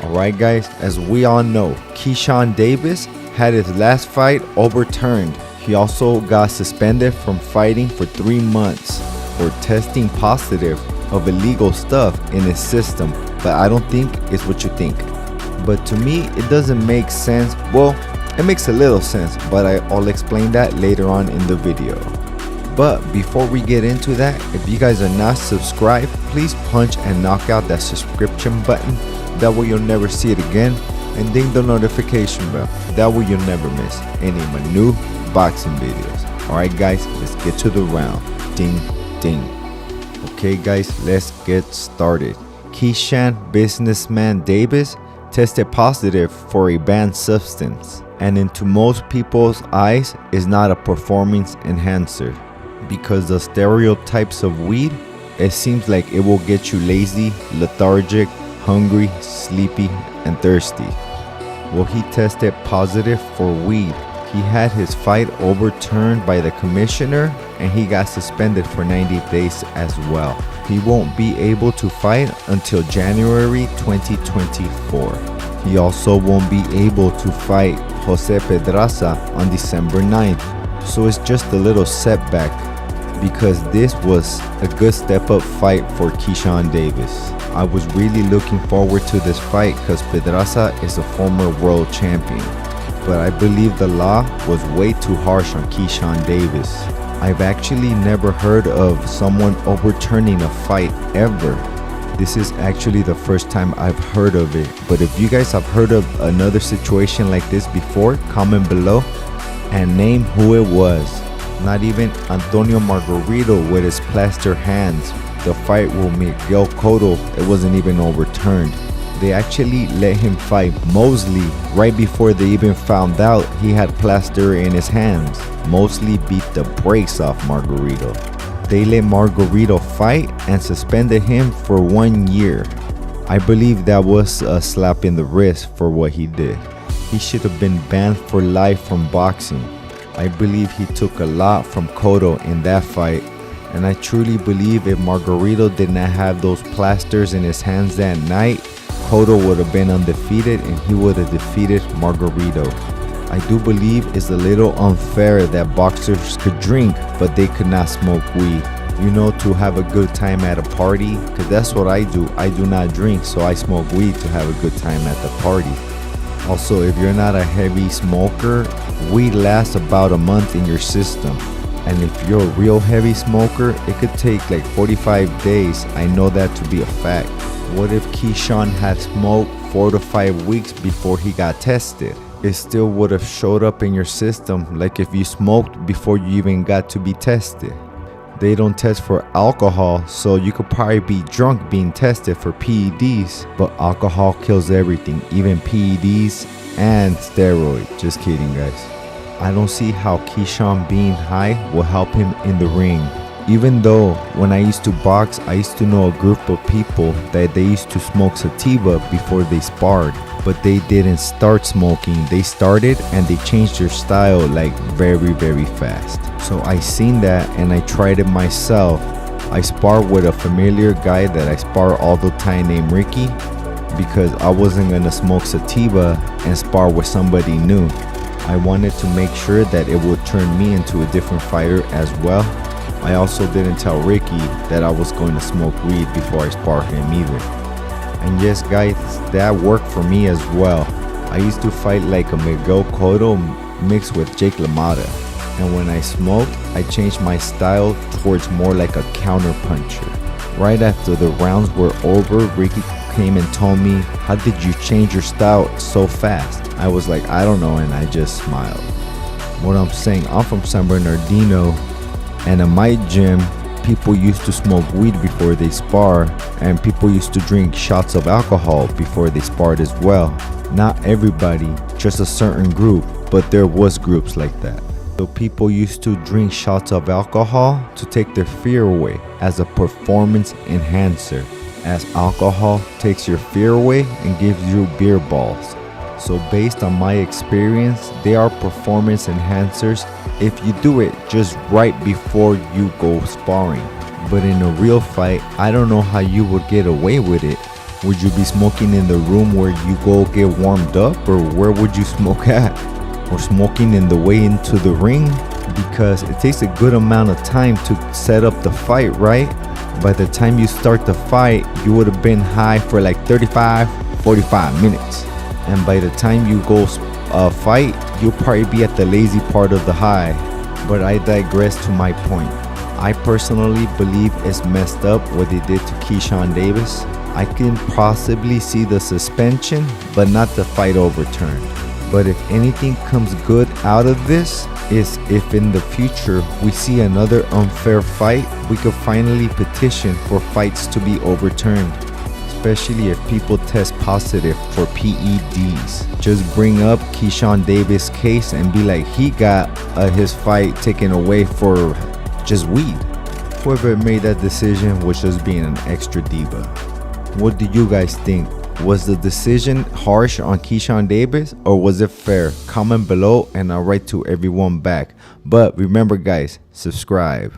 Alright guys, as we all know, Keyshawn Davis had his last fight overturned. He also got suspended from fighting for 3 months for testing positive of illegal stuff in his system, but I don't think it's what you think. But to me, it doesn't make sense. Well, it makes a little sense, but I'll explain that later on in the video. But before we get into that, if you guys are not subscribed, please punch and knock out that subscription button. That way you'll never see it again. And ding the notification bell. That way you'll never miss any of my new boxing videos. Alright guys, let's get to the round. Ding, ding. Okay guys, let's get started. Keyshawn businessman Davis tested positive for a banned substance, and into most people's eyes is not a performance enhancer, because the stereotypes of weed, it seems like it will get you lazy, lethargic, hungry, sleepy, and thirsty. Well, he tested positive for weed. He had his fight overturned by the commissioner and he got suspended for 90 days as well. He won't be able to fight until January 2024. He also won't be able to fight Jose Pedraza on December 9th. So it's just a little setback, because this was a good step-up fight for Keyshawn Davis. I was really looking forward to this fight because Pedraza is a former world champion. But I believe the law was way too harsh on Keyshawn Davis. I've actually never heard of someone overturning a fight ever. This is actually the first time I've heard of it. But if you guys have heard of another situation like this before, comment below and name who it was. Not even Antonio Margarito with his plaster hands. The fight with Miguel Cotto, it wasn't even overturned. They actually let him fight Mosley right before they even found out he had plaster in his hands. Mosley beat the brakes off Margarito. They let Margarito fight and suspended him for 1 year. I believe that was a slap in the wrist for what he did. He should have been banned for life from boxing. I believe he took a lot from Cotto in that fight, and I truly believe if Margarito did not have those plasters in his hands that night, Cotto would have been undefeated and he would have defeated Margarito. I do believe it's a little unfair that boxers could drink but they could not smoke weed. You know, to have a good time at a party, because that's what I do. I do not drink, so I smoke weed to have a good time at the party. Also, if you're not a heavy smoker, weed lasts about a month in your system. And if you're a real heavy smoker, it could take like 45 days. I know that to be a fact. What if Keyshawn had smoked 4 to 5 weeks before he got tested? It still would have showed up in your system like if you smoked before you even got to be tested. They don't test for alcohol, so you could probably be drunk being tested for PEDs, but alcohol kills everything, even PEDs and steroids. Just kidding guys. I don't see how Keyshawn being high will help him in the ring. Even though when I used to box, I used to know a group of people that they used to smoke sativa before they sparred, but they didn't start smoking. They started and they changed their style like very fast. So I seen that and I tried it myself. I sparred with a familiar guy that I spar all the time named Ricky, because I wasn't gonna smoke sativa and spar with somebody new. I wanted to make sure that it would turn me into a different fighter as well. I also didn't tell Ricky that I was going to smoke weed before I spar him either. And yes guys, that worked for me as well. I used to fight like a Miguel Cotto mixed with Jake LaMotta. And when I smoked, I changed my style towards more like a counter puncher. Right after the rounds were over, Ricky came and told me, "How did you change your style so fast?" I was like, "I don't know," and I just smiled. What I'm saying, I'm from San Bernardino, and in my gym, people used to smoke weed before they spar, and people used to drink shots of alcohol before they sparred as well. Not everybody, just a certain group, but there was groups like that. So people used to drink shots of alcohol to take their fear away as a performance enhancer, as alcohol takes your fear away and gives you beer balls. So based on my experience, they are performance enhancers if you do it just right before you go sparring. But in a real fight, I don't know how you would get away with it. Would you be smoking in the room where you go get warmed up, or where would you smoke at? Or smoking in the way into the ring? Because it takes a good amount of time to set up the fight, right? By the time you start the fight, you would have been high for like 35-45 minutes. And by the time you go fight, you'll probably be at the lazy part of the high. But I digress to my point. I personally believe it's messed up what they did to Keyshawn Davis. I can possibly see the suspension, but not the fight overturned. But if anything comes good out of this, is if in the future we see another unfair fight, we could finally petition for fights to be overturned. Especially if people test positive for PEDs. Just bring up Keyshawn Davis' case and be like, he got his fight taken away for just weed. Whoever made that decision was just being an extra diva. What do you guys think? Was the decision harsh on Keyshawn Davis, or was it fair? Comment below and I'll write to everyone back. But remember guys, subscribe.